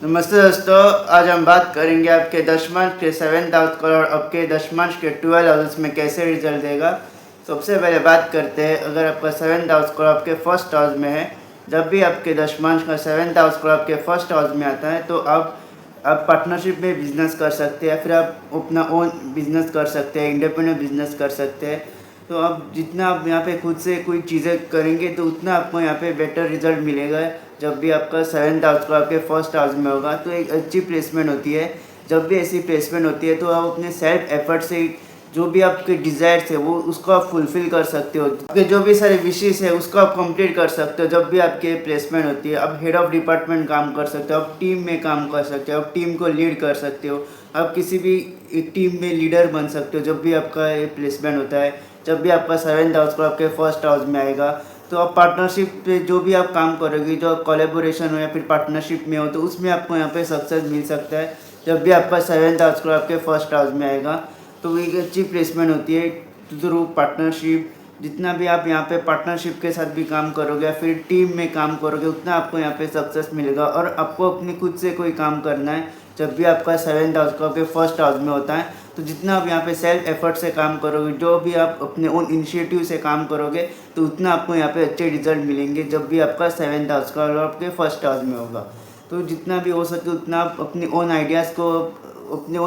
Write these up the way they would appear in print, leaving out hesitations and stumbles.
नमस्ते दोस्तों, आज हम बात करेंगे आपके दशमांश के 7th हाउस का और आपके दशमांश के 12 हाउस में कैसे रिजल्ट देगा। सबसे पहले बात करते हैं, अगर आपका 7th हाउस का आपके फर्स्ट हाउस में है, जब भी आपके दशमांश का 7th हाउस का आपके फर्स्ट हाउस में आता है तो आप पार्टनरशिप में बिजनेस कर सकते हैं, फिर आप अपना ओन बिजनेस कर सकते हैं, इंडिपेंडेंट बिजनेस कर सकते हैं। तो आप जितना आप यहाँ पे खुद से कोई चीज़ें करेंगे तो उतना आपको यहाँ पे बेटर रिजल्ट मिलेगा। जब भी आपका 7th हाउस को आपके फर्स्ट हाउस में होगा तो एक अच्छी प्लेसमेंट होती है। जब भी ऐसी प्लेसमेंट होती है तो आप अपने सेल्फ एफर्ट से जो भी आपके डिज़ायर्स है वो उसको आप फुलफ़िल कर सकते हो। आपके जो भी सारे विशेज़ है उसको आप कंप्लीट कर सकते हो। जब भी आपके प्लेसमेंट होती है, आप हेड ऑफ़ डिपार्टमेंट काम कर सकते हो, आप टीम में काम कर सकते हो, आप टीम को लीड कर सकते हो, आप किसी भी एक टीम में लीडर बन सकते हो। जब भी आपका ये प्लेसमेंट होता है, जब भी आपका 7th हाउस को आपके फर्स्ट हाउस में आएगा तो आप पार्टनरशिप पे जो भी आप काम करोगे, जो कोलैबोरेशन हो या फिर पार्टनरशिप में हो, तो उसमें आपको यहाँ पे सक्सेस मिल सकता है। जब भी आपका 7th हाउस को आपके फर्स्ट हाउस में आएगा तो एक अच्छी प्लेसमेंट होती है थ्रू पार्टनरशिप। जितना भी आप यहाँ पे पार्टनरशिप के साथ भी काम करोगे या फिर टीम में काम करोगे उतना आपको यहाँ पे सक्सेस मिलेगा। और आपको अपनी खुद से कोई काम करना है, जब भी आपका 7th हाउस को आपके फर्स्ट हाउस में होता है तो जितना आप यहाँ पे सेल्फ एफर्ट से काम करोगे, जो भी आप अपने ओन इनिशिएटिव से काम करोगे तो उतना आपको यहाँ पे अच्छे रिजल्ट मिलेंगे। जब भी आपका 7th हाउस का और आपके फर्स्ट हाउस में होगा तो जितना भी हो सके उतना आप अपने ओन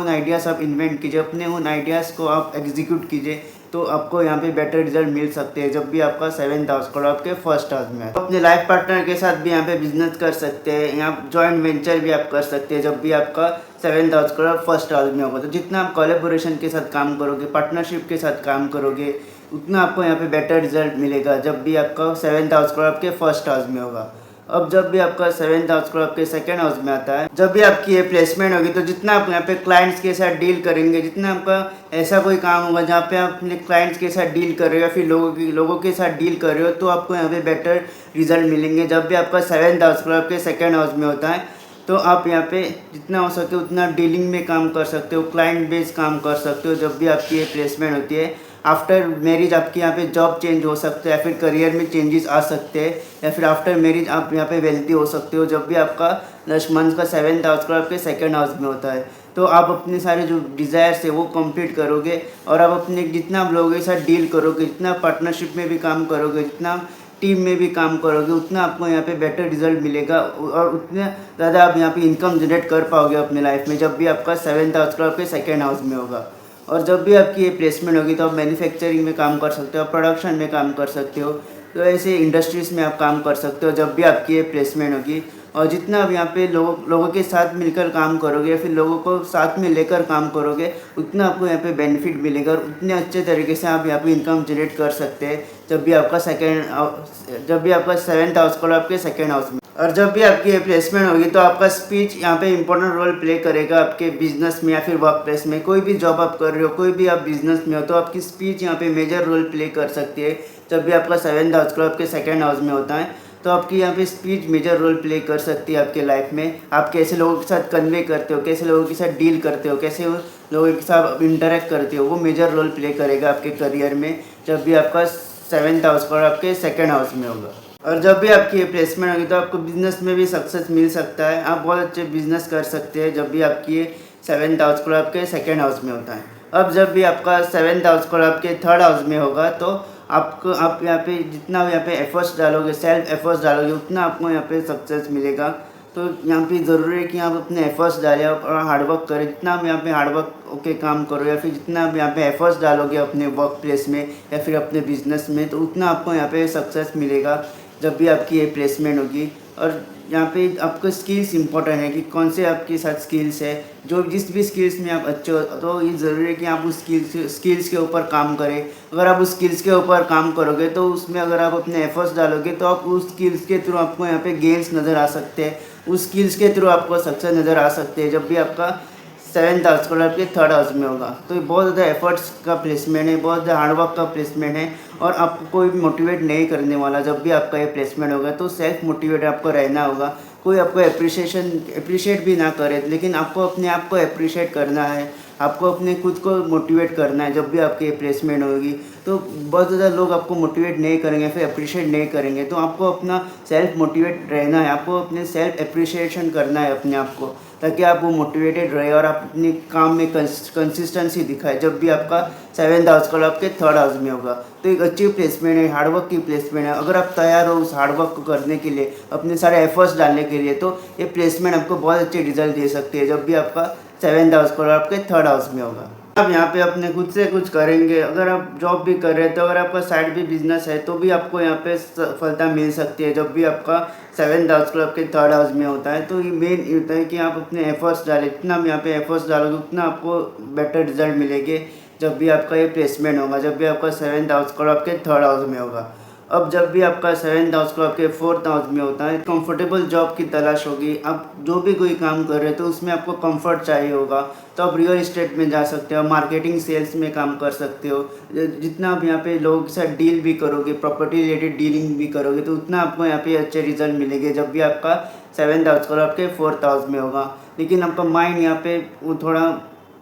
आइडियाज़ आप इन्वेंट कीजिए, अपने ओन आइडियाज़ को आप एग्जीक्यूट कीजिए, तो आपको यहाँ पे बेटर रिजल्ट मिल सकते हैं। जब भी आपका 7th हाउस को आपके फर्स्ट हाउस में है, अपने लाइफ पार्टनर के साथ भी यहाँ पे बिजनेस कर सकते हैं, यहाँ जॉइंट वेंचर भी आप कर सकते हैं। जब भी आपका 7th हाउस को फर्स्ट हाउस में होगा तो जितना आप कोलैबोरेशन के साथ काम करोगे, पार्टनरशिप के साथ काम करोगे, उतना आपको यहाँ पे बेटर रिजल्ट मिलेगा। जब भी आपका 7th हाउस को आपके फर्स्ट हाउस में होगा। अब जब भी आपका 7th हाउस को आपके सेकेंड हाउस में आता है, जब भी आपकी ये प्लेसमेंट होगी तो जितना आप यहाँ पे क्लाइंट्स के साथ डील करेंगे, जितना आपका ऐसा कोई काम होगा जहाँ पे आप अपने क्लाइंट्स के साथ डील कर रहे हो या फिर लोगों के साथ डील कर रहे हो, तो आपको यहाँ पे बेटर रिजल्ट मिलेंगे। जब भी आपका 7th हाउस को आपके सेकेंड हाउस में होता है तो आप यहाँ पे जितना हो सके उतना डीलिंग में काम कर सकते हो, क्लाइंट बेस काम कर सकते हो। जब भी आपकी ये प्लेसमेंट होती है, आफ्टर मैरिज आपकी यहाँ पे जॉब चेंज हो सकता है या फिर करियर में चेंजेस आ सकते हैं, या फिर आफ्टर मैरिज आप यहाँ पे वेल्थी हो सकते हो। जब भी आपका 10 मंथ का 7th हाउस का आपके सेकेंड हाउस में होता है तो आप अपने सारे जो डिज़ायर्स है वो कंप्लीट करोगे। और आप अपने जितना आप लोगों के साथ डील करोगे, जितना पार्टनरशिप में भी काम करोगे, जितना टीम में भी काम करोगे, उतना आपको यहाँ पे बेटर रिजल्ट मिलेगा और उतना ज़्यादा आप यहाँ पे इनकम जनरेट कर पाओगे अपने लाइफ में। जब भी आपका 7th हाउस का आपके सेकेंड हाउस में होगा। और जब भी आपकी ये प्लेसमेंट होगी तो आप मैन्युफैक्चरिंग में काम कर सकते हो, प्रोडक्शन में काम कर सकते हो, तो ऐसे इंडस्ट्रीज़ में आप काम कर सकते हो जब भी आपकी ये प्लेसमेंट होगी। और जितना आप यहाँ पे लोगों के साथ मिलकर काम करोगे या फिर लोगों को साथ में लेकर काम करोगे, उतना आपको यहाँ पे बेनिफिट मिलेगा और उतने अच्छे तरीके से आप यहाँ पे इनकम जनरेट कर सकते हैं। जब भी आपका 7th हाउस को आपके सेकेंड हाउस में। और जब भी आपकी ये प्लेसमेंट होगी तो आपका स्पीच यहाँ पे इंपॉर्टेंट रोल प्ले करेगा आपके बिजनेस में या फिर वर्क प्लेस में। कोई भी जॉब आप कर रहे हो, कोई भी आप बिजनेस में हो, तो आपकी स्पीच यहाँ पे मेजर रोल प्ले कर सकती है। जब भी आपका 7th हाउस क्लब आपके सेकेंड हाउस में होता है तो आपकी यहाँ पे स्पीच मेजर रोल प्ले कर सकती है आपके लाइफ में। आप कैसे लोगों के साथ कन्वे करते हो, कैसे लोगों के साथ डील करते हो, कैसे लोगों के साथ इंटरेक्ट करते हो, वो मेजर रोल प्ले करेगा आपके करियर में। जब भी आपका 7th हाउस क्लब आपके सेकेंड हाउस में होगा। और जब भी आपकी ये प्लेसमेंट होगी तो आपको बिजनेस में भी सक्सेस मिल सकता है, आप बहुत अच्छे बिजनेस कर सकते हैं जब भी आपकी ये 7th हाउस को आपके सेकेंड हाउस में होता है। अब जब भी आपका 7th हाउस को आपके थर्ड हाउस में होगा तो आप यहाँ पे जितना यहाँ पे एफर्ट्स डालोगे, सेल्फ एफर्ट्स डालोगे, उतना आपको यहाँ पे सक्सेस मिलेगा। तो यहाँ पे ज़रूरी है कि आप अपने एफर्ट्स डालें और हार्डवर्क करें। जितना आप यहाँ पे हार्डवर्क के काम करो या फिर जितना आप यहाँ पे एफर्ट्स डालोगे अपने वर्क प्लेस में या फिर अपने बिजनेस में, तो उतना आपको यहाँ पे सक्सेस मिलेगा जब भी आपकी ये प्लेसमेंट होगी। और यहाँ पे आपको स्किल्स इंपॉर्टेंट है कि कौन से आपके साथ स्किल्स है, जो जिस भी स्किल्स में आप अच्छे हो तो ये ज़रूरी है कि आप उस स्किल्स के ऊपर काम करें। अगर आप उस स्किल्स के ऊपर काम करोगे तो उसमें अगर आप अपने एफर्ट्स डालोगे तो आप उस स्किल्स के थ्रू आपको यहाँ पे गेम्स नज़र आ सकते हैं, उस स्किल्स के थ्रू आपको सक्सेस नज़र आ सकते हैं। जब भी आपका 7th हाउस को आपके थर्ड हाउस में होगा तो ये बहुत ज़्यादा एफर्ट्स का प्लेसमेंट है, बहुत ज़्यादा हार्डवर्क का प्लेसमेंट है और आपको कोई भी मोटिवेट नहीं करने वाला। जब भी आपका ये प्लेसमेंट होगा तो सेल्फ मोटिवेट आपको रहना होगा। कोई आपको अप्रिशिएट भी ना करे, लेकिन आपको अपने आप को अप्रिशिएट करना है, आपको अपने खुद को मोटिवेट करना है जब भी आपकी ये प्लेसमेंट होगी। तो बहुत ज़्यादा लोग आपको मोटिवेट नहीं करेंगे, फिर अप्रिशिएट नहीं करेंगे। तो आपको अपना सेल्फ मोटिवेट रहना है, आपको अपने सेल्फ अप्रिशिएशन करना है अपने आप को, ताकि आप वो मोटिवेटेड रहे और आप अपने काम में कंसिस्टेंसी दिखाए। जब भी आपका 7th हाउस कलर आपके 3rd हाउस में होगा, तो एक अच्छी प्लेसमेंट है, हार्डवर्क की प्लेसमेंट है। अगर आप तैयार हो उस हार्डवर्क को करने के लिए, अपने सारे एफर्ट्स डालने के लिए, तो ये प्लेसमेंट आपको बहुत अच्छे रिजल्ट दे सकती है जब भी आपका 7th हाउस कलर आपके 3rd हाउस में होगा। आप यहाँ पे अपने खुद से कुछ करेंगे। अगर आप जॉब भी कर रहे हैं, तो अगर आपका साइड भी बिजनेस है, तो भी आपको यहाँ पे सफलता मिल सकती है जब भी आपका 7th हाउस क्लब के 3rd हाउस में होता है। तो ये मेन होता है कि आप अपने एफर्ट्स डालें, जितना भी यहाँ पे एफर्ट्स डालोगे उतना आपको बेटर रिजल्ट मिलेंगे जब भी आपका ये प्लेसमेंट होगा, जब भी आपका 7th हाउस क्लब आपके 3rd हाउस में होगा। अब जब भी आपका 7th हाउस क्लब के 4th हाउस में होता है, कंफर्टेबल जॉब की तलाश होगी। आप जो भी कोई काम कर रहे हैं, तो उसमें आपको कंफर्ट चाहिए होगा, तो आप रियल इस्टेट में जा सकते हो, मार्केटिंग सेल्स में काम कर सकते हो। जितना आप यहाँ पे लोगों के साथ डील भी करोगे, प्रॉपर्टी रिलेटेड डीलिंग भी करोगे, तो उतना आपको यहाँ पे अच्छे रिजल्ट मिलेंगे जब भी आपका 7th हाउस क्लब आपके 4th हाउस में होगा। लेकिन आपका माइंड यहाँ पे वो थोड़ा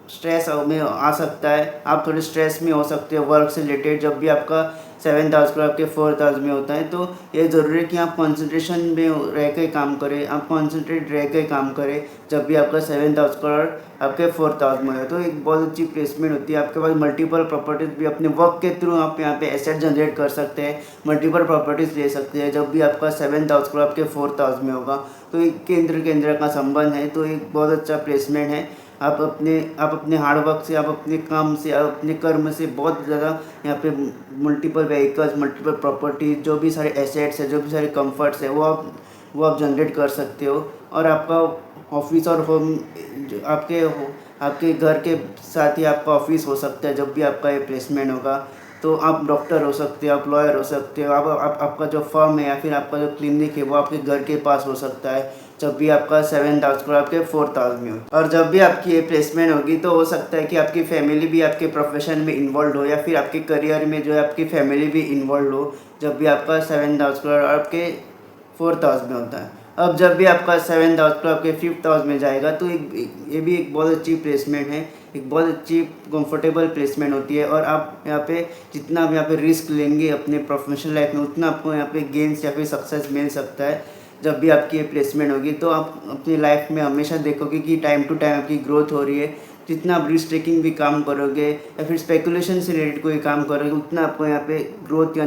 स्ट्रेस में आ सकता है, आप थोड़े स्ट्रेस में हो सकते हो वर्क से रिलेटेड जब भी आपका 7th हाउस क्लब आपके 4th हाउस में होता है। तो ये ज़रूरी है कि आप कंसंट्रेशन में रह के काम करें, आप कंसंट्रेट रह के काम करें जब भी आपका 7th हाउस क्लब आपके 4th हाउस में है। तो एक बहुत अच्छी प्लेसमेंट होती है, आपके पास मल्टीपल प्रॉपर्टीज़ भी अपने वर्क के थ्रू आप यहाँ पे एसेट जनरेट कर सकते हैं, मल्टीपल प्रॉपर्टीज़ ले सकते हैं जब भी आपका 7th हाउस क्लब आपके 4th हाउस में होगा। तो एक केंद्र का संबंध है, तो एक बहुत अच्छा प्लेसमेंट है। आप अपने हार्डवर्क से, आप अपने काम से, आप अपने कर्म से बहुत ज़्यादा यहाँ पे मल्टीपल व्हीकल्स, मल्टीपल प्रॉपर्टी, जो भी सारे एसेट्स है, जो भी सारे कंफर्ट्स है, वो आप जनरेट कर सकते हो। और आपका ऑफिस और होम आपके घर के साथ ही आपका ऑफिस हो सकता है जब भी आपका ये प्लेसमेंट होगा। तो आप डॉक्टर हो सकते हो, आप लॉयर हो सकते हो, आपका जो फर्म है या फिर आपका जो क्लिनिक है वो आपके घर के पास हो सकता है जब भी आपका 7th हाउस क्लब आपके 4th हाउस में हो। और जब भी आपकी ये प्लेसमेंट होगी, तो हो सकता है कि आपकी फैमिली भी आपके प्रोफेशन में इन्वॉल्व हो, या फिर आपके करियर में जो है आपकी फैमिली भी इन्वॉल्व हो जब भी आपका 7th हाउस क्लब आपके 4th हाउस में होता है। अब जब भी आपका 7th हाउस क्लब आपके 5th हाउस में जाएगा, तो ये भी एक बहुत अच्छी प्लेसमेंट है, एक बहुत अच्छी कंफर्टेबल प्लेसमेंट होती है। और आप यहाँ पे जितना भी यहाँ पे रिस्क लेंगे अपने प्रोफेशनल लाइफ में, उतना आपको यहाँ पे गेन्स या फिर सक्सेस मिल सकता है जब भी आपकी ये प्लेसमेंट होगी। तो आप अपनी लाइफ में हमेशा देखोगे कि टाइम टू टाइम आपकी ग्रोथ हो रही है। जितना आप रिस्क टेकिंग भी काम करोगे या फिर स्पेकुलेशन से रिलेटेड कोई काम करोगे, उतना आपको यहाँ पे ग्रोथ या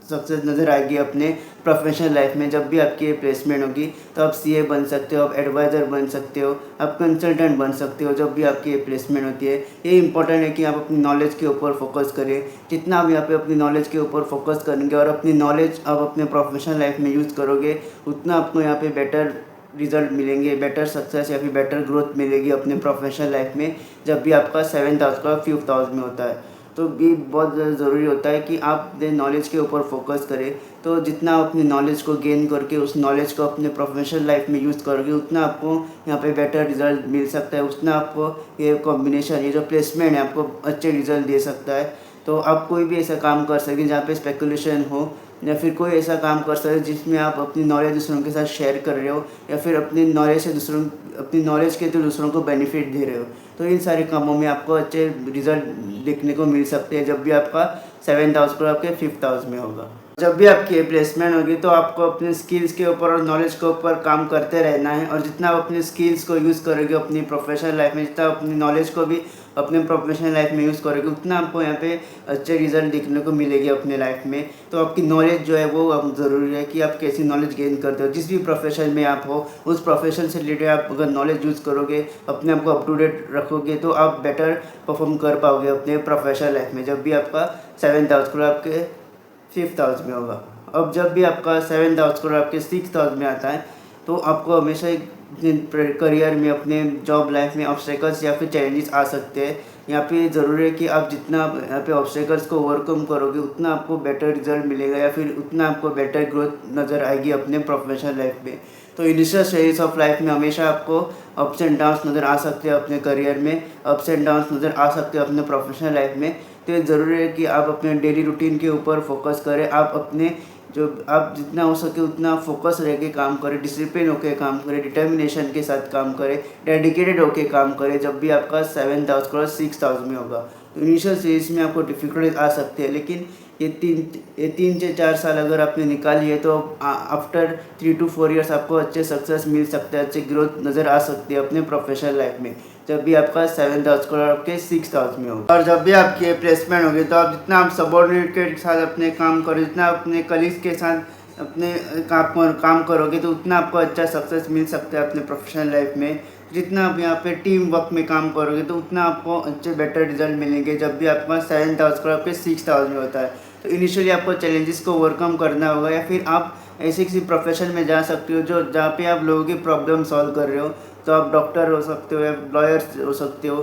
सक्सेस नज़र आएगी अपने प्रोफेशनल लाइफ में। जब भी आपकी ये प्लेसमेंट होगी, तो आप सीए बन सकते हो, आप एडवाइज़र बन सकते हो, आप कंसल्टेंट बन सकते हो जब भी आपकी ये प्लेसमेंट होती है। ये इंपॉर्टेंट है कि आप अपनी नॉलेज के ऊपर फोकस करें। जितना आप यहाँ पे अपनी नॉलेज के ऊपर फोकस करेंगे और अपनी नॉलेज आप अपने प्रोफेशनल लाइफ में यूज़ करोगे, उतना आपको यहाँ पे बेटर रिजल्ट मिलेंगे, बेटर सक्सेस या फिर बेटर ग्रोथ मिलेगी अपने प्रोफेशनल लाइफ में जब भी आपका 7th हाउस का 5th हाउस में होता है। तो भी बहुत ज़रूरी होता है कि आप अपने नॉलेज के ऊपर फोकस करें। तो जितना आप अपनी नॉलेज को गेन करके उस नॉलेज को अपने प्रोफेशनल लाइफ में यूज़ करोगे, उतना आपको यहाँ पे बेटर रिजल्ट मिल सकता है, उतना आपको ये कॉम्बिनेशन, ये जो प्लेसमेंट है, आपको अच्छे रिजल्ट दे सकता है। तो आप कोई भी ऐसा काम कर सकते हैं जहाँ पे स्पेकुलेशन हो, या फिर कोई ऐसा काम कर सकते हैं जिसमें आप अपनी नॉलेज दूसरों के साथ शेयर कर रहे हो, या फिर अपनी नॉलेज के थ्रू दूसरों को बेनिफिट दे रहे हो। तो इन सारे कामों में आपको अच्छे रिजल्ट देखने को मिल सकते हैं जब भी आपका 7th हाउस क्लब आपके 5th हाउस में होगा। जब भी आपकी प्लेसमेंट होगी, तो आपको अपने स्किल्स के ऊपर और नॉलेज के ऊपर काम करते रहना है। और जितना आप अपने स्किल्स को यूज़ करोगे अपनी प्रोफेशनल लाइफ में, जितना अपनी नॉलेज को भी अपने प्रोफेशनल लाइफ में यूज़ करोगे, उतना आपको यहाँ पे अच्छे रिजल्ट देखने को मिलेगी अपने लाइफ में। तो आपकी नॉलेज जो है वो अब ज़रूरी है कि आप कैसी नॉलेज गेन करते हो। जिस भी प्रोफेशन में आप हो, उस प्रोफेशन से रिलेटेड आप अगर नॉलेज यूज़ करोगे, अपने आप को अप टू डेट रखोगे, तो आप बेटर परफॉर्म कर पाओगे अपने प्रोफेशनल लाइफ में जब भी आपका 7th हाउस क्लब आपके 5th हाउस में होगा। अब जब भी आपका 7th हाउस क्लब आपके 6th हाउस में आता है, तो आपको हमेशा अपने करियर में, अपने जॉब लाइफ में ऑब्स्टेकल्स या फिर चैलेंजेस आ सकते हैं। यहाँ पे ज़रूरी है कि आप जितना यहाँ पे ऑब्स्टेकल्स को ओवरकम करोगे, उतना आपको बेटर रिजल्ट मिलेगा या फिर उतना आपको बेटर ग्रोथ नज़र आएगी अपने प्रोफेशनल लाइफ में। तो इनिशियल स्टेजेस ऑफ लाइफ में हमेशा आपको अप्स एंड डाउन्स नज़र आ सकते हैं अपने करियर में, अप्स एंड डाउन्स नज़र आ सकते हैं अपने प्रोफेशनल लाइफ में। तो ये ज़रूरी है कि आप अपने डेली रूटीन के ऊपर फोकस करें। आप जितना हो सके उतना फोकस रह के काम करें, डिसिप्लिन होकर काम करें, डिटर्मिनेशन के साथ काम करें, डेडिकेटेड होकर काम करें जब भी आपका 7th house club 6th house में होगा। तो इनिशियल स्टेज में आपको डिफ़िकल्टीज आ सकती है, लेकिन ये 3 से 4 साल अगर आपने निकाली है तो आफ्टर 3 to 4 years आपको अच्छे सक्सेस मिल सकते हैं, अच्छी ग्रोथ नज़र आ सकती है अपने प्रोफेशनल लाइफ में, जब भी आपका 7th हाउस और आपके 6th हाउस में होगा। और जब भी आपकी प्लेसमेंट होगी तो आप जितना आप सबॉर्डिनेट के साथ अपने काम करो, जितना अपने कलीग्स के साथ अपने काम करोगे तो उतना आपको अच्छा सक्सेस मिल सकता है अपने प्रोफेशनल लाइफ में। जितना आप यहाँ पे टीम वर्क में काम करोगे तो उतना आपको अच्छे बेटर रिजल्ट मिलेंगे जब भी आपका 7th हाउस और आपके 6th हाउस में होता है। तो इनिशियली आपको चैलेंजेस को ओवरकम करना होगा, या फिर आप ऐसे किसी प्रोफेशन में जा सकते हो जो जहाँ पे आप लोगों की प्रॉब्लम सॉल्व कर रहे हो। तो आप डॉक्टर हो सकते हो या लॉयर्स हो सकते हो।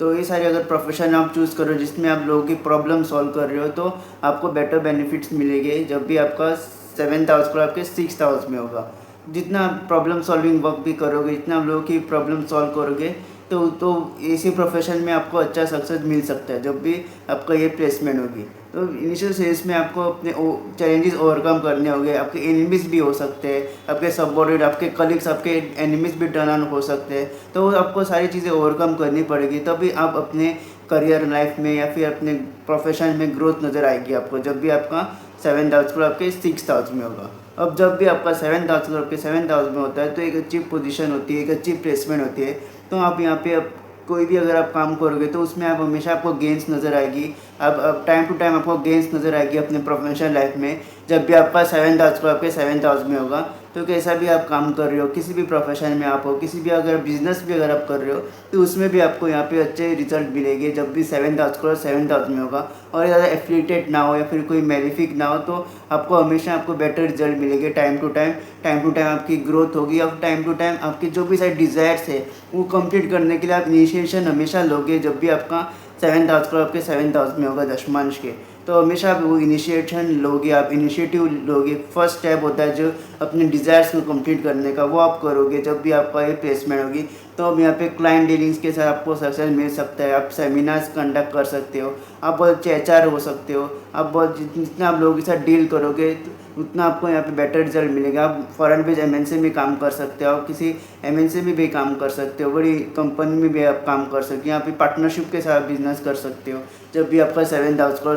तो ये सारे अगर प्रोफेशन आप चूज़ करो जिसमें आप लोगों की प्रॉब्लम सॉल्व कर रहे हो तो आपको बेटर बेनिफिट्स मिलेंगे जब भी आपका 7th हाउस और आपके 6th हाउस में होगा। जितना आप प्रॉब्लम सॉल्विंग वर्क भी करोगे, जितना आप लोगों की प्रॉब्लम सॉल्व करोगे तो इसी प्रोफेशन में आपको अच्छा सक्सेस मिल सकता है जब भी आपका ये प्लेसमेंट होगी। तो इनिशियल स्टेज में आपको अपने चैलेंजेस ओवरकम करने होंगे। आपके एनिमीज भी हो सकते हैं, आपके सबऑर्डिनेट, आपके कलीग्स, आपके एनिमीज भी टर्न ऑन हो सकते हैं। तो आपको सारी चीज़ें ओवरकम करनी पड़ेगी, तभी आप अपने करियर लाइफ में या फिर अपने प्रोफेशन में ग्रोथ नज़र आएगी आपको जब भी आपका 7th हाउस आपके 6th हाउस में होगा। अब जब भी आपका 7th हाउस आपके 7th हाउस में होता है तो एक अच्छी पोजीशन होती है, एक अच्छी प्लेसमेंट होती है। तो आप यहाँ पे अब कोई भी अगर आप काम करोगे तो उसमें आप हमेशा आपको गेंस नज़र आएगी। अब टाइम टू टाइम आपको गेंस नज़र आएगी अपने प्रोफेशनल लाइफ में जब भी आपका 7th हाउस आपके 7th हाउस में होगा। तो कैसा भी आप काम कर रहे हो, किसी भी प्रोफेशन में आप हो, किसी भी अगर बिजनेस भी अगर आप कर रहे हो तो उसमें भी आपको यहाँ पे अच्छे रिजल्ट मिलेंगे जब भी 7th हाउस और 7th हाउस में होगा। और ज़्यादा एफिलिएटेड ना हो या फिर कोई मेलिफिक ना हो तो आपको हमेशा आपको बेटर रिजल्ट मिलेंगे। टाइम टू टाइम आपकी ग्रोथ होगी। और टाइम टू टाइम आपकी जो भी सारी डिज़ायर्स है वो कंप्लीट करने के लिए आप इनिशिएशन हमेशा लोगे जब भी आपका 7th हाउस और आपके 7th हाउस में होगा दशमांश के। तो हमेशा आप वो इनिशिएशन लोगे, आप इनिशिएटिव लोगे। फर्स्ट स्टेप होता है जो अपने डिज़ायर्स को कंप्लीट करने का, वो आप करोगे जब भी आपका ये प्लेसमेंट होगी। तो अब यहाँ पे क्लाइंट डीलिंग्स के साथ आपको सक्सेस मिल सकता है। आप सेमिनार्स कंडक्ट कर सकते हो, आप बहुत अच्छे एचआर हो सकते हो। आप बहुत जितना आप लोगों के साथ डील करोगे उतना आपको यहाँ पे बेटर रिजल्ट मिलेगा। आप फॉरेन बेस्ड एमएनसी में काम कर सकते हो, आप किसी एमएनसी में भी काम कर सकते हो, बड़ी कंपनी में भी आप काम कर सकते हो। यहाँ पे पार्टनरशिप के साथ बिजनेस कर सकते हो जब भी आपका 7th हाउस और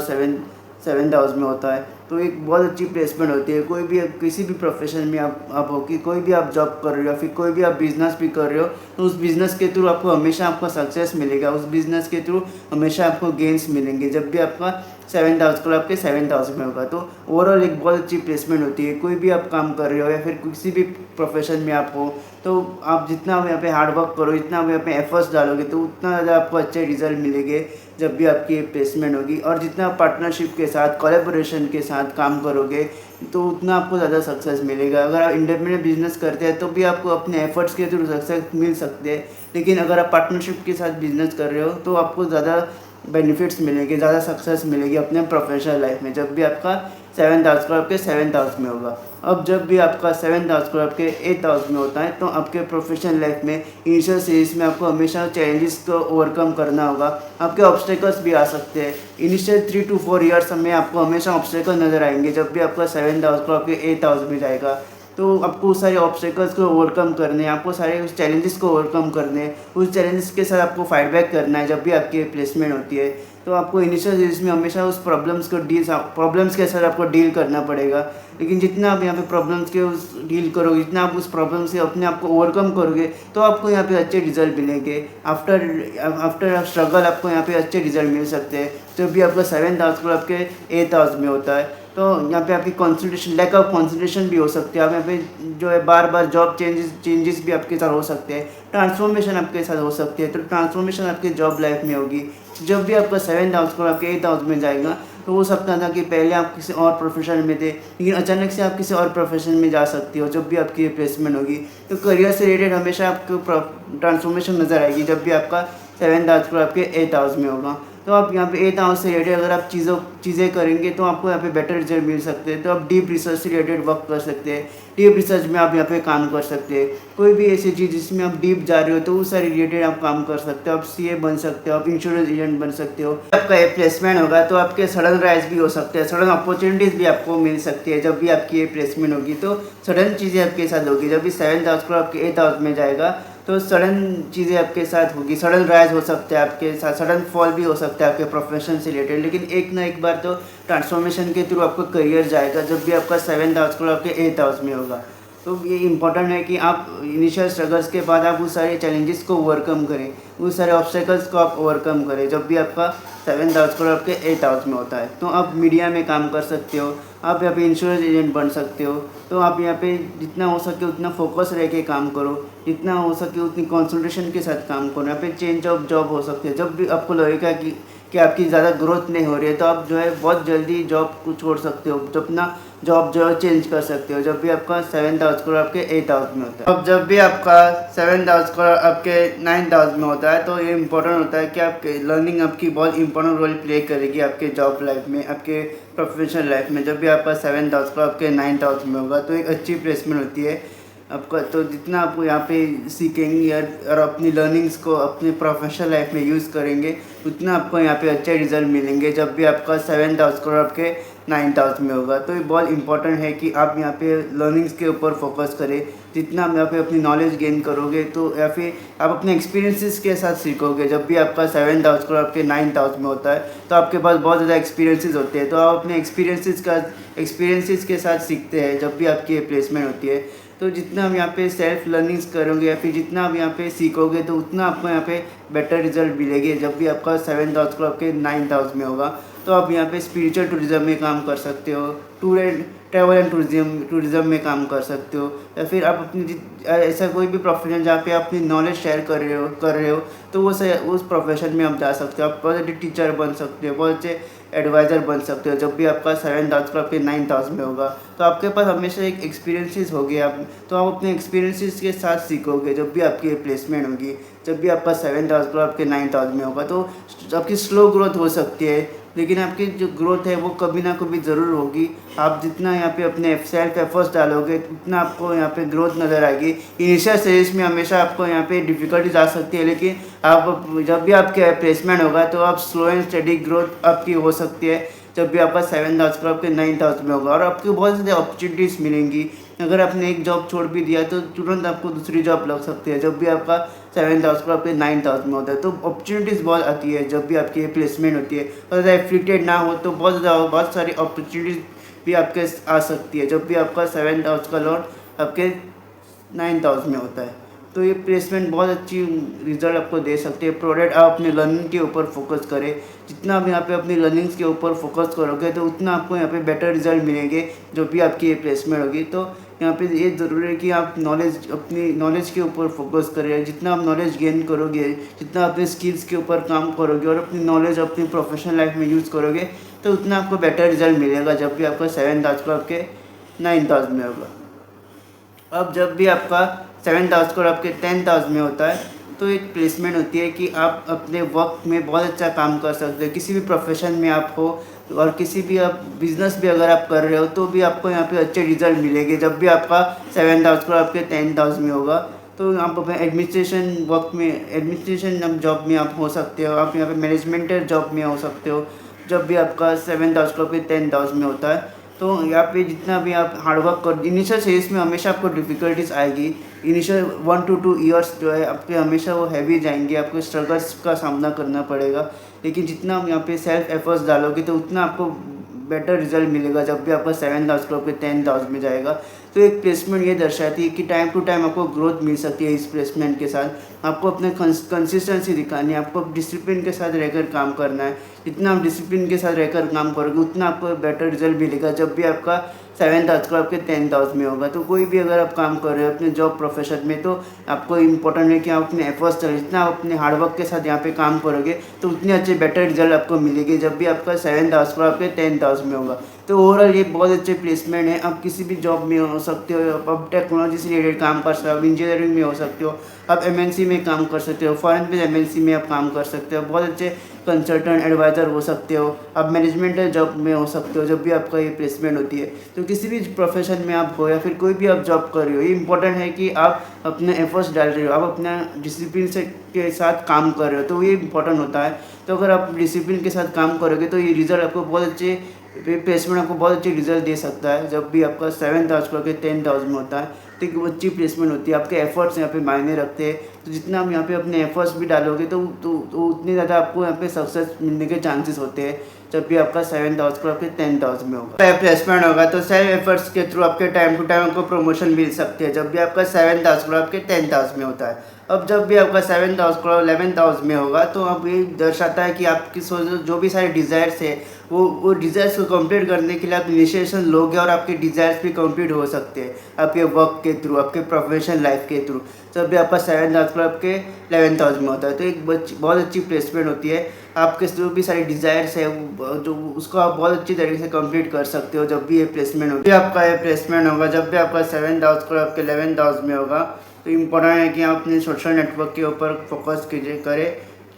7th हाउस में होता है। तो एक बहुत अच्छी प्लेसमेंट होती है। कोई भी किसी भी प्रोफेशन में आप हो, कि कोई भी आप जॉब कर रहे हो या फिर कोई भी आप बिज़नेस भी कर रहे हो तो उस बिज़नेस के थ्रू आपको हमेशा आपका सक्सेस मिलेगा। उस बिज़नेस के थ्रू हमेशा आपको गेंस मिलेंगे जब भी आपका 7th हाउस को आपके 7th हाउस में होगा। तो ओवरऑल एक बहुत अच्छी प्लेसमेंट होती है। कोई भी आप काम कर रहे हो या फिर किसी भी प्रोफेशन में आप हो तो आप जितना यहाँ पे हार्ड वर्क करो, जितना आप यहाँ पे एफर्ट्स डालोगे तो उतना ज़्यादा आपको अच्छे रिजल्ट मिलेंगे जब भी आपकी प्लेसमेंट होगी। और जितना पार्टनरशिप के साथ, कोलैबोरेशन के साथ काम करोगे तो उतना आपको ज़्यादा सक्सेस मिलेगा। अगर आप इंडिपेंडेंट बिजनेस करते हैं तो भी आपको अपने एफर्ट्स के थ्रू सक्सेस मिल सकते हैं, लेकिन अगर आप पार्टनरशिप के साथ बिजनेस कर रहे हो तो आपको ज़्यादा बेनिफिट्स मिलेंगे, ज़्यादा सक्सेस मिलेगी अपने प्रोफेशनल लाइफ में जब भी आपका 7th हाउस को आपके 7th हाउस में होगा। अब जब भी आपका 7th हाउस को आपके 8th हाउस में होता है तो आपके प्रोफेशनल लाइफ में इनिशियल स्टेज में आपको हमेशा चैलेंजेस को ओवरकम करना होगा। आपके ऑब्स्टेकल्स भी आ सकते हैं। इनिशियल 3 to 4 ईयर्स में आपको हमेशा ऑब्स्टेकल नज़र आएंगे जब भी आपका 7th हाउस को आपके 8th हाउस में जाएगा। तो आपको उस सारे ऑब्स्टेकल्स को ओवरकम करने हैं, आपको सारे उस चैलेंजेस को ओवरकम करने हैं। उस चैलेंजेस के साथ आपको फाइट बैक करना है जब भी आपकी प्लेसमेंट होती है। तो आपको इनिशियल स्टेज में हमेशा उस प्रॉब्लम्स के साथ आपको डील करना पड़ेगा। लेकिन जितना आप यहाँ पे प्रॉब्लम्स के उस डील करोगे, जितना आप उस प्रॉब्लम से अपने आप को ओवरकम करोगे तो आपको यहाँ पे अच्छे रिजल्ट मिलेंगे। आफ्टर स्ट्रगल आपको यहाँ पे अच्छे रिजल्ट मिल सकते हैं जब भी आपका 7th हाउस को आपके 8th हाउस में होता है। तो यहाँ पे आपकी कंसंट्रेशन, लैक ऑफ कंसंट्रेशन भी हो सकती है। आप यहाँ पे जो है बार बार जॉब चेंजेस भी आपके साथ हो सकते हैं, ट्रांसफॉर्मेशन आपके साथ हो सकती है। तो ट्रांसफॉर्मेशन आपके जॉब लाइफ में होगी जब भी आपका 7th हाउस को आपके 8th हाउस में जाएगा। तो हो सकता था कि पहले आप किसी और प्रोफेशन में थे लेकिन अचानक से आप किसी और प्रोफेशन में जा सकती हो जब भी आपकी प्लेसमेंट होगी। तो करियर से रिलेटेड हमेशा आपको ट्रांसफॉर्मेशन नज़र आएगी जब भी आपका 7th हाउस को आपके 8th हाउस में होगा। तो आप यहाँ पे 8th हाउस से रिलेटेड अगर आप चीज़ें करेंगे तो आपको यहाँ पे बेटर रिजल्ट मिल सकते हैं। तो आप डीप रिसर्च से रिलेटेड वर्क कर सकते हैं। डीप रिसर्च में आप यहाँ पे काम कर सकते हैं। कोई भी ऐसी चीज़ जिसमें आप डीप जा रहे हो तो उस सारी रिलेटेड आप काम कर सकते हो। आप सीए बन सकते हो, आप इंश्योरेंस एजेंट बन सकते हो। आपका ये प्लेसमेंट होगा तो आपके सडन राइज भी हो सकते हैं, सडन अपॉर्चुनिटीज़ भी आपको मिल सकती है जब भी आपकी ये प्लेसमेंट होगी। तो सडन चीज़ें आपके साथ होगी जब भी 7th हाउस को आपके 8th हाउस में जाएगा तो सडन चीज़ें आपके साथ होगी, सडन राइज हो सकता है आपके साथ, सडन फॉल भी हो सकता है आपके प्रोफेशन से रिलेटेड, लेकिन एक ना एक बार तो ट्रांसफॉर्मेशन के थ्रू आपका करियर जाएगा जब भी आपका 7th हाउस को आपके 8th हाउस में होगा। तो ये इम्पोर्टेंट है कि आप इनिशियल स्ट्रगल्स के बाद आप उस सारे चैलेंजेस को ओवरकम करें, उस सारे ऑब्स्टेकल्स को आप ओवरकम करें जब भी आपका 7th हाउस को आपके 8th हाउस में होता है। तो आप मीडिया में काम कर सकते हो, आप यहाँ पे इंश्योरेंस एजेंट बन सकते हो। तो आप यहाँ पे जितना हो सके उतना फोकस रह के काम करो, जितना हो सके उतनी कंसंट्रेशन के साथ काम करो। यहाँ पे चेंज ऑफ जॉब हो सकती है जब भी आपको लगेगा कि आपकी ज़्यादा ग्रोथ नहीं हो रही है, तो आप जो है बहुत जल्दी जॉब को छोड़ सकते हो, तो अपना जॉब जो है चेंज कर सकते हो जब भी आपका 7th हाउस को आपके 8th हाउस में होता है। अब जब भी आपका 7th हाउस को आपके 9th हाउस में होता है, तो ये इंपॉर्टेंट होता है कि आपके लर्निंग आपकी बहुत इंपॉर्टेंट रोल प्ले करेगी आपके जॉब लाइफ में, आपके प्रोफेशनल लाइफ में। जब भी आपका 7th हाउस को आपके 9th हाउस में होगा तो एक अच्छी प्लेसमेंट होती है आपका। तो जितना आप यहाँ पे सीखेंगे और अपनी लर्निंग्स को अपनी प्रोफेशनल लाइफ में यूज़ करेंगे, उतना आपको यहाँ पे अच्छे रिजल्ट मिलेंगे जब भी आपका 7th हाउस को आपके 9th हाउस में होगा। तो ये बहुत इंपॉर्टेंट है कि आप यहाँ पे लर्निंग्स के ऊपर फोकस करें। जितना आप यहाँ पे अपनी नॉलेज गेन करोगे, तो या फिर आप अपने एक्सपीरियंसेस के साथ सीखोगे। जब भी आपका 7th हाउस को आपके 9th हाउस में होता है, तो आपके पास बहुत ज़्यादा एक्सपीरियंसेस होते हैं, तो आप अपने एक्सपीरियंसेस के साथ सीखते हैं जब भी आपकी प्लेसमेंट होती है। तो जितना आप यहाँ पे सेल्फ लर्निंग्स करोगे या फिर जितना आप यहाँ पे सीखोगे, तो उतना आपको यहाँ पे बेटर रिजल्ट मिलेंगे जब भी आपका 7th हाउस को आपके 9th हाउस में होगा। तो आप यहाँ पे स्पिरिचुअल टूरिज्म में काम कर सकते हो, ट्रैवल एंड टूरिज्म में काम कर सकते हो, या फिर आप अपनी ऐसा कोई भी प्रोफेशन जहाँ पे आप अपनी नॉलेज शेयर कर रहे हो, तो वो उस प्रोफेशन में आप जा सकते हो। आप बहुत अच्छे टीचर बन सकते हो, बहुत अच्छे एडवाइज़र बन सकते हो जब भी आपका 7th हाउस को आपके 9th हाउस में होगा। तो आपके पास हमेशा एक एक्सपीरियंसेस होगी, तो आप अपने एक्सपीरियंसेस के साथ सीखोगे जब भी आपकी प्लेसमेंट होगी। जब भी आपका 7th हाउस को आपके 9th हाउस में होगा, तो आपकी स्लो ग्रोथ हो सकती है, लेकिन आपकी जो ग्रोथ है वो कभी ना कभी ज़रूर होगी। आप जितना यहाँ पे अपने सेल्फ एफर्ट्स डालोगे, उतना आपको यहाँ पे ग्रोथ नज़र आएगी। इनिशियल स्टेज में हमेशा आपको यहाँ पे डिफ़िकल्टीज आ सकती है, लेकिन आप जब भी आपके प्लेसमेंट होगा, तो आप स्लो एंड स्टडी ग्रोथ आपकी हो सकती है जब भी आपका 7th हाउस को आपके 9th हाउस में होगा। और आपको बहुत ज़्यादा अपॉर्चुनिटीज़ मिलेंगी। अगर आपने एक जॉब छोड़ भी दिया, तो तुरंत आपको दूसरी जॉब लग सकती है जब भी आपका 7th हाउस को आपके 9th हाउस में होता है। तो अपॉर्चुनिटीज़ बहुत आती है जब भी आपकी प्लेसमेंट होती है। और ज़्यादा एफ्लिक्टेड ना हो तो बहुत सारी अपॉर्चुनिटीज़ भी आपके आ सकती है जब भी आपका 7th हाउस का लॉर्ड आपके 9th हाउस में होता है। तो ये प्लेसमेंट बहुत अच्छी रिजल्ट आपको दे सकते हैं, प्रोडक्ट आप अपने लर्निंग के ऊपर फोकस करें। जितना आप यहाँ पे अपनी लर्निंग्स के ऊपर फोकस करोगे, तो उतना आपको यहाँ पे बेटर रिजल्ट मिलेंगे जो भी आपकी ये प्लेसमेंट होगी। तो यहाँ पे ये ज़रूरी है कि आप अपनी नॉलेज के ऊपर फोकस करें। जितना आप नॉलेज गेन करोगे, जितना अपने स्किल्स के ऊपर काम करोगे और अपनी नॉलेज अपनी प्रोफेशनल लाइफ में यूज़ करोगे, तो उतना आपको बेटर रिजल्ट मिलेगा जब भी आपका 7th हाउस को आपके 9th हाउस में होगा। अब जब भी आपका 7th हाउस को आपके 10th हाउस में होता है, तो एक प्लेसमेंट होती है कि आप अपने वक्त में बहुत अच्छा काम कर सकते हो। किसी भी प्रोफेशन में आप हो, और किसी भी आप बिज़नेस भी अगर आप कर रहे हो, तो भी आपको यहाँ पे अच्छे रिजल्ट मिलेंगे जब भी आपका 7th हाउस को आपके 10th हाउस में होगा। तो आप अपने एडमिनिस्ट्रेशन जॉब में आप हो सकते हो, आप यहाँ पे मैनेजमेंटल जॉब में हो सकते हो जब भी आपका 7th हाउस को आपके 10th हाउस में होता है। तो यहाँ पे जितना भी आप हार्डवर्क कर, इनिशियल स्टेज में हमेशा आपको डिफ़िकल्टीज आएगी। इनिशियल 1 to 2 ईयर्स जो है आपके हमेशा वो हैवी जाएंगे, आपको स्ट्रगल्स का सामना करना पड़ेगा। लेकिन जितना आप यहाँ पे सेल्फ एफर्ट्स डालोगे, तो उतना आपको बेटर रिजल्ट मिलेगा जब भी आपका 7th हाउस को आपके 10th हाउस में जाएगा। तो एक प्लेसमेंट ये दर्शाती है कि टाइम टू टाइम आपको ग्रोथ मिल सकती है। इस प्लेसमेंट के साथ आपको अपने कंसिस्टेंसी दिखानी है, आपको डिसिप्लिन के साथ रहकर काम करना है। जितना आप डिसिप्लिन के साथ रहकर काम करोगे, उतना आपको बेटर रिजल्ट मिलेगा जब भी आपका 7th हाउस को आपके 10th हाउस में होगा। तो कोई भी अगर आप काम कर रहे हो अपने जॉब प्रोफेशन में, तो आपको इम्पोर्टेंट है कि आप अपने एफर्ट्स करें। जितना आप अपने हार्डवर्क के साथ यहाँ पे काम करोगे, तो उतने अच्छे बेटर रिजल्ट आपको मिलेंगे जब भी आपका 7th हाउस को आपके 10th हाउस में होगा। तो ओवरऑल ये बहुत अच्छे प्लेसमेंट है। आप किसी भी जॉब में हो सकते हो, आप टेक्नोलॉजी से रिलेटेड काम कर सकते हो, आप इंजीनियरिंग में हो सकते हो, आप MNC में काम कर सकते हो, फॉरेन बेस्ड MNC में आप काम कर सकते हो, बहुत अच्छे कंसल्टेंट एडवाइज़र हो सकते हो, आप मैनेजमेंटल जॉब में हो सकते हो जब भी आपका ये प्लेसमेंट होती है। तो किसी भी प्रोफेशन में आप हो या फिर कोई भी आप जॉब कर रहे हो, ये इंपॉर्टेंट है कि आप अपने एफर्ट्स डाल रहे हो, आप अपना डिसिप्लिन से के साथ काम कर रहे हो, तो ये इंपॉर्टेंट होता है। तो अगर आप डिसिप्लिन के साथ काम करोगे, तो ये रिज़ल्ट आपको बहुत अच्छे प्लेसमेंट आपको बहुत अच्छी रिजल्ट दे सकता है। जब भी आपका 7th हाउस के 10th हाउस में होता है तो एक अच्छी प्लेसमेंट होती है। आपके एफर्ट्स यहाँ पे मायने रखते हैं, तो जितना आप यहाँ पे अपने एफर्ट्स भी डालोगे तो उतनी ज़्यादा आपको यहाँ पे सक्सेस मिलने के चांसेस होते हैं जब भी आपका 7th हाउस आपके 10th हाउस में होगा। प्लेसमेंट होगा तो सेल्फ एफर्ट्स के थ्रू आपके टाइम टू टाइम आपको प्रमोशन मिल सकती है जब भी आपका 7th हाउस आपके 10th हाउस में होता है। अब जब भी आपका 7th हाउस 11th हाउस में होगा तो अब ये दर्शाता है कि आपकी जो भी सारे डिज़ायर्स है वो डिज़ायर्स को कंप्लीट करने के लिए आप इनिशिएशन लोगे और आपके डिज़ायर्स भी कंप्लीट हो सकते हैं आपके वर्क के थ्रू, आपके प्रोफेशनल लाइफ के थ्रू। जब भी आपका 7th हाउस आपके 11th हाउस में होता है तो एक बहुत अच्छी प्लेसमेंट होती है। आपके जो भी सारे डिज़ायर्स है जो उसको आप बहुत अच्छी तरीके से कंप्लीट कर सकते हो जब भी ये प्लेसमेंट होगी। आपका ये प्लेसमेंट होगा जब भी आपका 7th हाउस आपके 11th हाउस में होगा तो इम्पोर्टेंट है कि आप अपने सोशल नेटवर्क के ऊपर फोकस करें।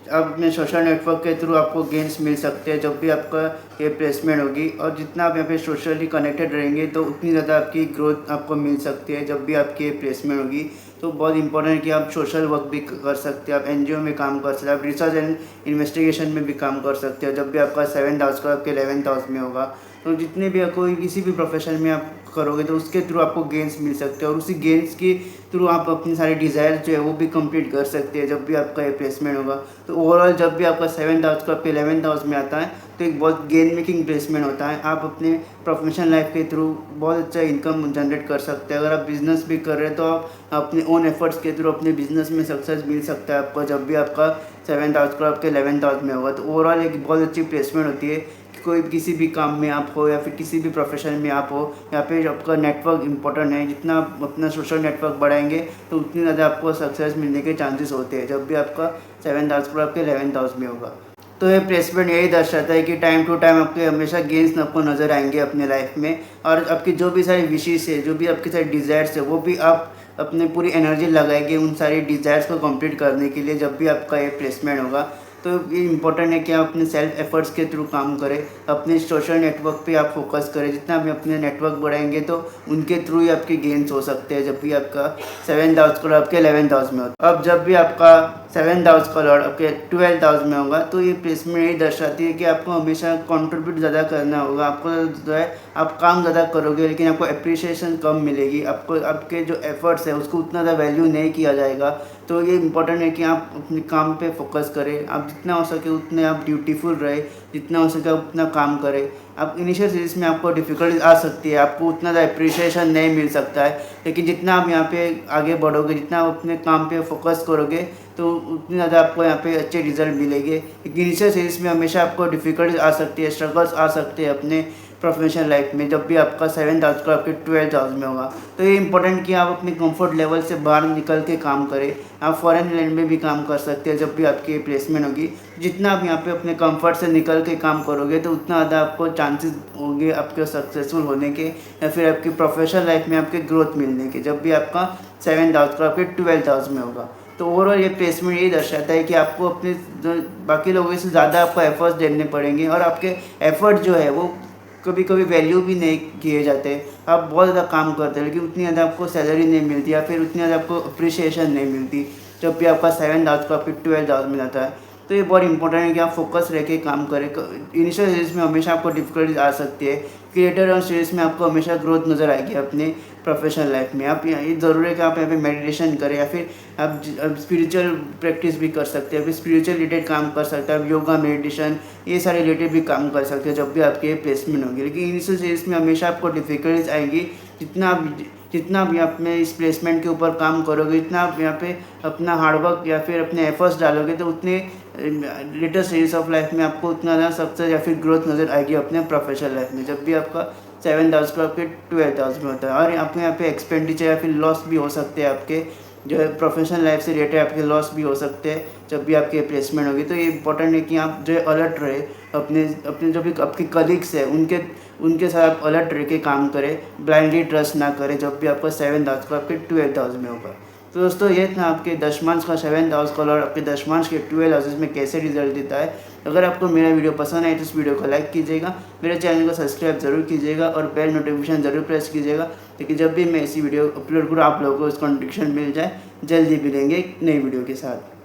आप अपने सोशल नेटवर्क के थ्रू आपको गेन्स मिल सकते हैं जब भी आपका ये प्लेसमेंट होगी, और जितना आप यहाँ पे सोशली कनेक्टेड रहेंगे तो उतनी ज़्यादा आपकी ग्रोथ आपको मिल सकती है जब भी आपकी ये प्लेसमेंट होगी। तो बहुत इंपॉर्टेंट है कि आप सोशल वर्क भी कर सकते हैं, आप एनजीओ में काम कर सकते हैं, आप रिसर्च एंड इन्वेस्टिगेशन में भी काम कर सकते हैं जब भी आपका 7th हाउस आपके 11th हाउस में होगा। तो जितने भी कोई किसी भी प्रोफेशन में आप करोगे तो उसके थ्रू आपको गेन्स मिल सकते हैं और उसी गेन्स के थ्रू आप अपनी सारे डिज़ायर जो है वो भी कंप्लीट कर सकते हैं जब भी आपका ये प्लेसमेंट होगा। तो ओवरऑल जब भी आपका 7th हाउस आपके 11th हाउस में आता है तो एक बहुत गेन मेकिंग प्लेसमेंट होता है। आप अपने प्रोफेशनल लाइफ के थ्रू बहुत अच्छा इनकम जनरेट कर सकते हैं। अगर आप बिज़नेस भी कर रहे हैं तो आप अपने ओन एफर्ट्स के थ्रू अपने बिजनेस में सक्सेस मिल सकता है आपको जब भी आपका 7th हाउस आपके 11th हाउस में होगा। तो ओवरऑल एक बहुत अच्छी प्लेसमेंट होती है। कोई किसी भी काम में आप हो या फिर किसी भी प्रोफेशन में आप हो, यहाँ पे आपका नेटवर्क इंपॉर्टेंट है। जितना आप अपना सोशल नेटवर्क बढ़ाएंगे तो उतनी ज़्यादा आपको सक्सेस मिलने के चांसेस होते हैं जब भी आपका 7th हाउस आपके 11th हाउस में होगा। तो ये प्लेसमेंट यही दर्शाता है कि टाइम टू टाइम आपके हमेशा गेंस आपको नज़र आएंगे अपने लाइफ में, और आपकी जो भी सारी विशेष है, जो भी आपके सारे डिज़ायर्स है, वो भी आप अपने पूरी एनर्जी लगाएंगे उन सारी डिज़ायर्स को कंप्लीट करने के लिए जब भी आपका ये प्लेसमेंट होगा। तो ये इंपॉर्टेंट है कि आप अपने सेल्फ एफर्ट्स के थ्रू काम करें, अपने सोशल नेटवर्क पे आप फोकस करें। जितना भी अपने नेटवर्क बढ़ाएंगे तो उनके थ्रू ही आपके गेन्स हो सकते हैं जब भी आपका 7th हाउस का आपके 11th हाउस में होता है। अब जब भी आपका 7th हाउस का लॉर्ड आपके 12th हाउस में होगा तो ये प्लेसमेंट यही दर्शाती है कि आपको हमेशा कंट्रीब्यूट ज़्यादा करना होगा। आपको जो है आप काम ज़्यादा करोगे लेकिन आपको अप्रिसिएशन कम मिलेगी, आपको आपके जो एफर्ट्स है उसको उतना ज़्यादा वैल्यू नहीं किया जाएगा। तो ये इंपॉर्टेंट है कि आप अपने काम पे फोकस करें, आप जितना हो सके उतने आप ड्यूटीफुल रहे, जितना हो सके उतना काम करें। आप इनिशियल सीरीज में आपको डिफ़िकल्टीज आ सकती है, आपको उतना ज़्यादा अप्रिसिएशन नहीं मिल सकता है, लेकिन जितना आप यहाँ पे आगे बढ़ोगे, जितना आप अपने काम पे फोकस करोगे तो उतनी ज़्यादा आपको यहाँ पे अच्छे रिजल्ट मिलेंगे। लेकिन इनिशियल सीरीज में हमेशा आपको डिफ़िकल्टीज आ सकती है, स्ट्रगल्स आ सकते हैं अपने प्रोफेशनल लाइफ में जब भी आपका 7th हाउस का आपके 12th हाउस में होगा। तो ये इंपॉर्टेंट कि आप अपने कंफर्ट लेवल से बाहर निकल के काम करें। आप फॉरेन लैंड में भी काम कर सकते हैं जब भी आपकी प्लेसमेंट होगी। जितना आप यहाँ पे अपने कंफर्ट से निकल के काम करोगे तो उतना ज़्यादा आपको चांसेस होंगे आपके सक्सेसफुल होने के या फिर आपकी प्रोफेशनल लाइफ में आपके ग्रोथ मिलने के जब भी आपका 7th हाउस का आपके 12th हाउस में होगा। तो ओवरऑल ये प्लेसमेंट यही दर्शाता है कि आपको अपने जो बाकी लोगों से ज़्यादा आपको एफर्ट्स देने पड़ेंगे, और आपके एफर्ट जो है वो कभी कभी वैल्यू भी नहीं किए जाते। आप बहुत ज़्यादा काम करते हैं लेकिन उतनी ज़्यादा आपको सैलरी नहीं मिलती या फिर उतनी ज़्यादा आपको अप्रिसिएशन नहीं मिलती जब भी आपका 7th हाउस का फिर 12th हाउस में जाता है। तो ये बहुत इंपॉर्टेंट है कि आप फोकस रह के काम करें। इनिशियल स्टेज में हमेशा आपको डिफिकल्टीज आ सकती है, क्रिएटर और स्टेज में आपको हमेशा ग्रोथ नज़र आएगी अपने प्रोफेशनल लाइफ में। आप ये ज़रूरी है कि आप यहाँ पे मेडिटेशन करें या फिर आप स्पिरिचुअल प्रैक्टिस भी कर सकते हैं, फिर स्पिरिचुअल रिलेटेड काम कर सकते हैं, आप योगा मेडिटेशन ये सारे रिलेटेड भी काम कर सकते हैं जब भी आपकी प्लेसमेंट होगी। लेकिन इनिशियल स्टेज में हमेशा आपको डिफिकल्टीज आएंगी। जितना आप यहाँ पे इस प्लेसमेंट के ऊपर काम करोगे, जितना आप यहाँ पे अपना हार्डवर्क या फिर अपने एफर्ट्स डालोगे तो उतने लेटर स्टेज ऑफ लाइफ में आपको उतना ज़्यादा सक्सेस या फिर ग्रोथ नज़र आएगी अपने प्रोफेशनल लाइफ में जब भी आपका 7th हाउस का आपके 12th हाउस में होता है। और आपके यहाँ पे एक्सपेंडिचर या फिर लॉस भी हो सकते हैं, आपके जो है प्रोफेशनल लाइफ से रिलेटेड आपके लॉस भी हो सकते हैं जब भी आपकी प्लेसमेंट होगी। तो ये इंपॉर्टेंट है कि आप जो है अलर्ट रहे, अपने जो भी आपके कलीग्स हैं उनके साथ आप अलर्ट रह के काम करें, ब्लाइंडली ट्रस्ट ना करें जब भी आपका 7th हाउस का आपके 12th हाउस में होगा। तो दोस्तों ये था आपके दशमांश का 7th हाउस का और आपके दशमांश के 12 हाउसेज में कैसे रिजल्ट देता है। अगर आपको मेरा वीडियो पसंद आए तो इस वीडियो को लाइक कीजिएगा, मेरे चैनल को सब्सक्राइब जरूर कीजिएगा और बेल नोटिफिकेशन जरूर प्रेस कीजिएगा, ताकि जब भी मैं ऐसी वीडियो अपलोड करूँ आप लोगों को उसका नोटिफिकेशन मिल जाए। जल्दी मिलेंगे एक नई वीडियो के साथ।